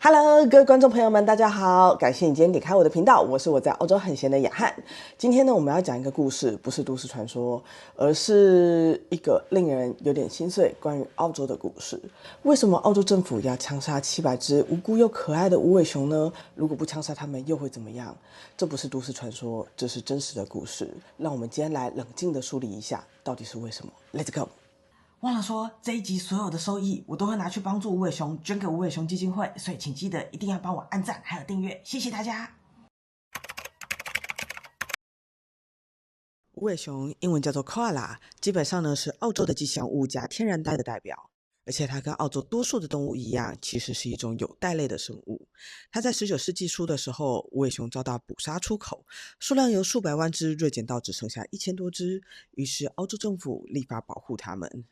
Hello，各位观众朋友们，大家好！感谢你今天点开我的频道，我是我在澳洲很闲的雅翰。今天呢，我们要讲一个故事，不是都市传说，而是一个令人有点心碎关于澳洲的故事。为什么澳洲政府要枪杀700只无辜又可爱的无尾熊呢？如果不枪杀它们，又会怎么样？这不是都市传说，这是真实的故事。让我们今天来冷静的梳理一下，到底是为什么。Let's go！忘了说，这一集所有的收益我都会拿去帮助无尾熊，捐给无尾熊基金会，所以请记得一定要帮我按赞还有订阅，谢谢大家。无尾熊英文叫做 koala， 基本上呢是澳洲的吉祥物加天然呆的代表，而且它跟澳洲多数的动物一样，其实是一种有袋类的生物。它在19世纪初的时候，无尾熊遭到捕杀出口，数量由数百万只锐减到只剩下1000多只，于是澳洲政府立法保护它们。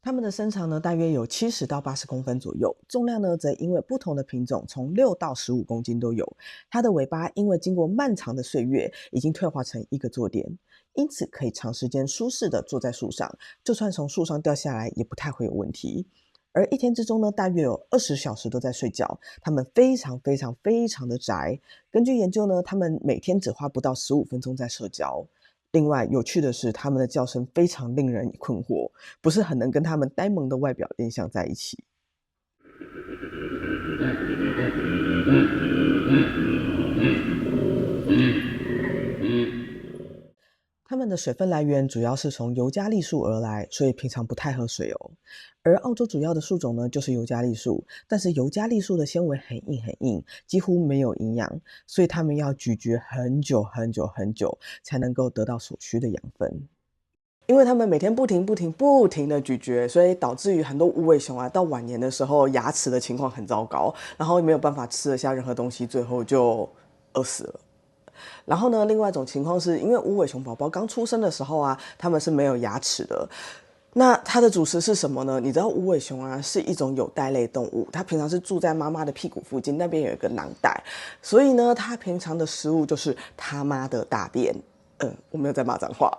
它们的身长呢，大约有70到80公分左右，重量呢，则因为不同的品种，从6到15公斤都有。它的尾巴因为经过漫长的岁月，已经退化成一个坐垫，因此可以长时间舒适的坐在树上，就算从树上掉下来，也不太会有问题。而一天之中呢，大约有20小时都在睡觉。它们非常的宅。根据研究呢，它们每天只花不到15分钟在社交。另外有趣的是，它们的叫声非常令人困惑，不是很能跟它们呆萌的外表联想在一起。它们的水分来源主要是从尤加利树而来，所以平常不太喝水哦。而澳洲主要的树种呢，就是尤加利树，但是尤加利树的纤维很硬，几乎没有营养，所以它们要咀嚼很久才能够得到所需的养分。因为它们每天不停的咀嚼，所以导致于很多无尾熊啊，到晚年的时候牙齿的情况很糟糕，然后没有办法吃得下任何东西，最后就饿死了。然后呢，另外一种情况是因为无尾熊宝宝刚出生的时候啊，它们是没有牙齿的。那它的主食是什么呢？你知道无尾熊啊是一种有袋类动物，它平常是住在妈妈的屁股附近，那边有一个囊袋，所以呢，它平常的食物就是他妈的大便。我没有在骂脏话。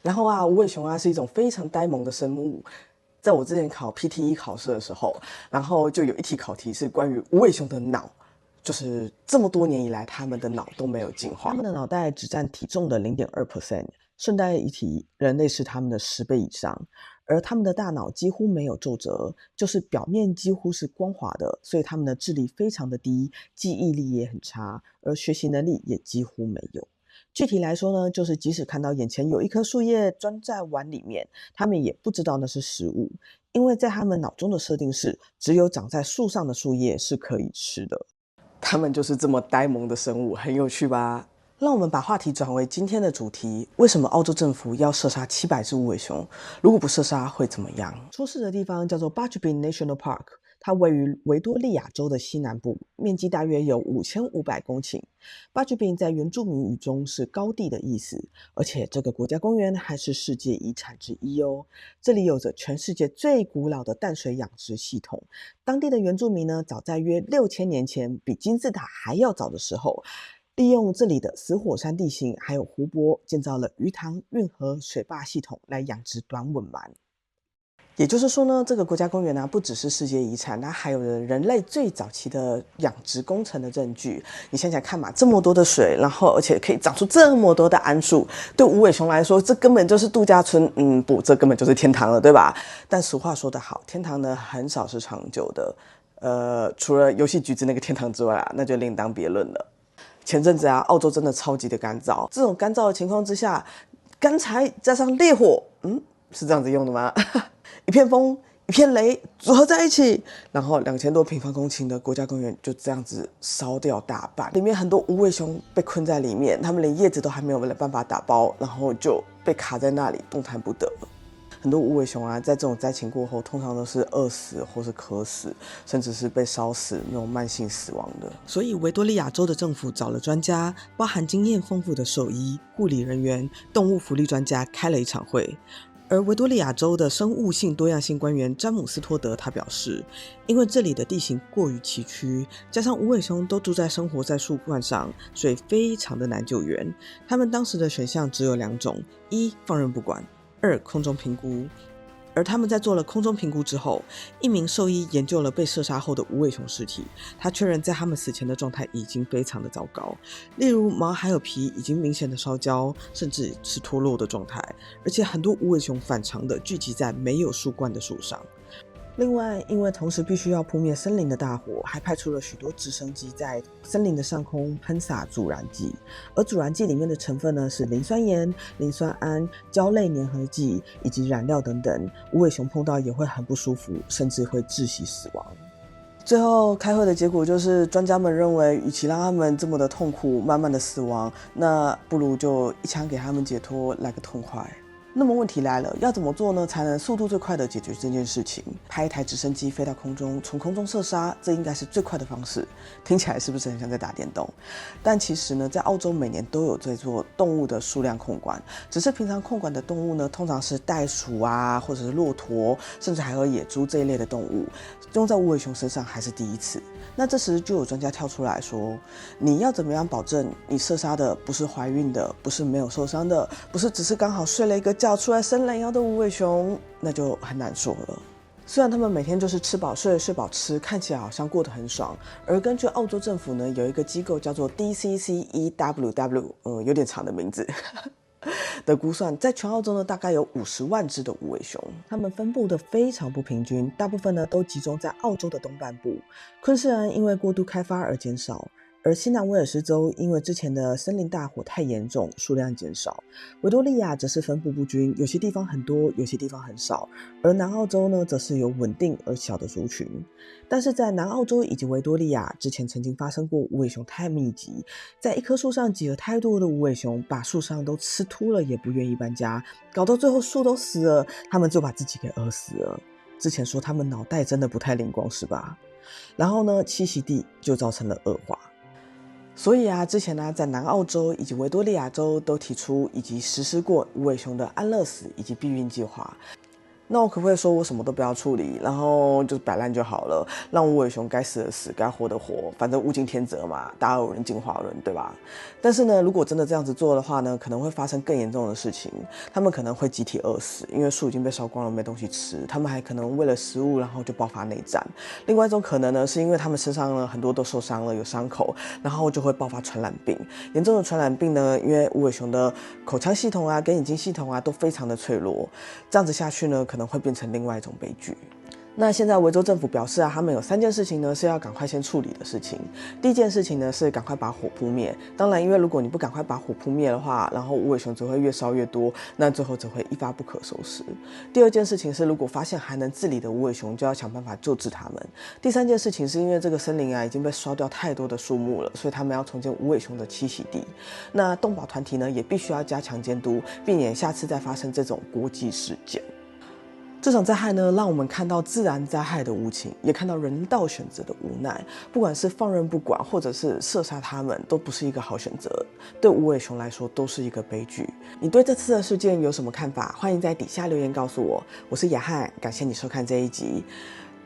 然后啊，无尾熊啊是一种非常呆萌的生物。在我之前考 PTE 考试的时候，然后就有一题考题是关于无尾熊的脑，就是这么多年以来，它们的脑都没有进化，它们的脑袋只占体重的 0.2%。顺带一提，人类是它们的10倍以上，而它们的大脑几乎没有皱褶，就是表面几乎是光滑的，所以它们的智力非常的低，记忆力也很差，而学习能力也几乎没有。具体来说呢，就是即使看到眼前有一颗树叶钻在碗里面，它们也不知道那是食物，因为在它们脑中的设定是，只有长在树上的树叶是可以吃的。它们就是这么呆萌的生物，很有趣吧？让我们把话题转为今天的主题：为什么澳洲政府要射杀700只无尾熊？如果不射杀会怎么样？出事的地方叫做 Butcherbine National Park， 它位于维多利亚州的西南部，面积大约有5500公顷。Butcherbine 在原住民语中是高地的意思，而且这个国家公园还是世界遗产之一哦。这里有着全世界最古老的淡水养殖系统。当地的原住民呢，早在约6000年前，比金字塔还要早的时候，利用这里的死火山地形还有湖泊，建造了鱼塘、运河、水坝系统来养殖短吻鳗。也就是说呢，这个国家公园呢，不只是世界遗产，它还有人类最早期的养殖工程的证据。你想想看嘛，这么多的水，然后而且可以长出这么多的桉树，对无尾熊来说，这根本就是度假村。不，这根本就是天堂了，对吧？但俗话说得好，天堂呢很少是长久的。除了游戏橘子那个天堂之外啊，那就另当别论了。前阵子啊，澳洲真的超级的干燥，这种干燥的情况之下，干柴加上烈火，是这样子用的吗？一片风一片雷组合在一起，然后2000多平方公顷的国家公园就这样子烧掉大半，里面很多无尾熊被困在里面，他们连叶子都还没有办法打包，然后就被卡在那里动弹不得。很多无尾熊啊，在这种灾情过后，通常都是饿死或是渴死，甚至是被烧死那种慢性死亡的。所以维多利亚州的政府找了专家，包含经验丰富的兽医、护理人员、动物福利专家，开了一场会。而维多利亚州的生物性多样性官员詹姆斯托德他表示，因为这里的地形过于崎岖，加上无尾熊都生活在树冠上，所以非常的难救援。他们当时的选项只有2种：1放任不管，2空中评估。而他们在做了空中评估之后，一名兽医研究了被射杀后的无尾熊尸体，他确认在他们死前的状态已经非常的糟糕，例如毛还有皮已经明显的烧焦，甚至是脱落的状态，而且很多无尾熊反常的聚集在没有树冠的树上。另外，因为同时必须要扑灭森林的大火，还派出了许多直升机在森林的上空喷洒助燃剂，而助燃剂里面的成分呢是磷酸盐、磷酸铵、胶类粘合剂以及燃料等等，无尾熊碰到也会很不舒服，甚至会窒息死亡。最后开会的结果就是，专家们认为，与其让他们这么的痛苦、慢慢的死亡，那不如就一枪给他们解脱，来个痛快。那么问题来了，要怎么做呢，才能速度最快的解决这件事情？派一台直升机飞到空中，从空中射杀，这应该是最快的方式。听起来是不是很像在打电动？但其实呢，在澳洲每年都有在做动物的数量控管，只是平常控管的动物呢，通常是袋鼠啊，或者是骆驼，甚至还有野猪这一类的动物，用在无尾熊身上还是第一次。那这时就有专家跳出来说，你要怎么样保证你射杀的不是怀孕的，不是没有受伤的，不是只是刚好睡了一个觉出来伸懒腰的无尾熊，那就很难说了。虽然他们每天就是吃饱睡，睡饱吃，看起来好像过得很爽，而根据澳洲政府呢，有一个机构叫做 DCCEWW， 有点长的名字的估算，在全澳洲呢大概有50万只的无尾熊，它们分布的非常不平均，大部分呢都集中在澳洲的东半部，昆士兰因为过度开发而减少，而西南威尔士州因为之前的森林大火太严重，数量减少。维多利亚则是分布不均，有些地方很多，有些地方很少。而南澳洲呢，则是有稳定而小的族群。但是在南澳洲以及维多利亚，之前曾经发生过无尾熊太密集，在一棵树上挤了太多的无尾熊，把树上都吃秃了，也不愿意搬家，搞到最后树都死了，他们就把自己给饿死了。之前说他们脑袋真的不太灵光是吧？然后呢，栖息地就造成了恶化。所以啊，之前呢，在南澳洲以及维多利亚州都提出以及实施过无尾熊的安乐死以及避孕计划。那我可不可以说我什么都不要处理，然后就是摆烂就好了，让无尾熊该死的死，该活的活，反正物竞天择嘛，大家有人进化论，对吧？但是呢，如果真的这样子做的话呢，可能会发生更严重的事情，他们可能会集体饿死，因为树已经被烧光了，没东西吃，他们还可能为了食物，然后就爆发内战。另外一种可能呢，是因为他们身上呢很多都受伤了，有伤口，然后就会爆发传染病。严重的传染病呢，因为无尾熊的口腔系统啊跟眼睛系统啊都非常的脆弱，这样子下去呢，可能会变成另外一种悲剧。那现在维州政府表示啊，他们有3件事情呢是要赶快先处理的事情。第一件事情呢是赶快把火扑灭。当然，因为如果你不赶快把火扑灭的话，然后无尾熊只会越烧越多，那最后只会一发不可收拾。第二件事情是，如果发现还能自理的无尾熊，就要想办法救治它们。第三件事情是因为这个森林啊已经被烧掉太多的树木了，所以他们要重建无尾熊的栖息地。那动保团体呢也必须要加强监督，避免下次再发生这种国际事件。这场灾害呢，让我们看到自然灾害的无情，也看到人道选择的无奈。不管是放任不管，或者是射杀他们，都不是一个好选择。对无尾熊来说，都是一个悲剧。你对这次的事件有什么看法？欢迎在底下留言告诉我。我是雅翰，感谢你收看这一集。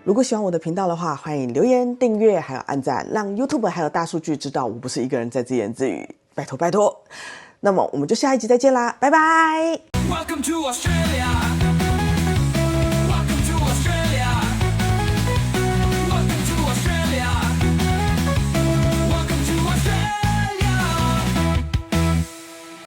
如果喜欢我的频道的话，欢迎留言、订阅，还有按赞，让 YouTube 还有大数据知道我不是一个人在自言自语。拜托拜托。那么我们就下一集再见啦，拜拜。Welcome to Australia.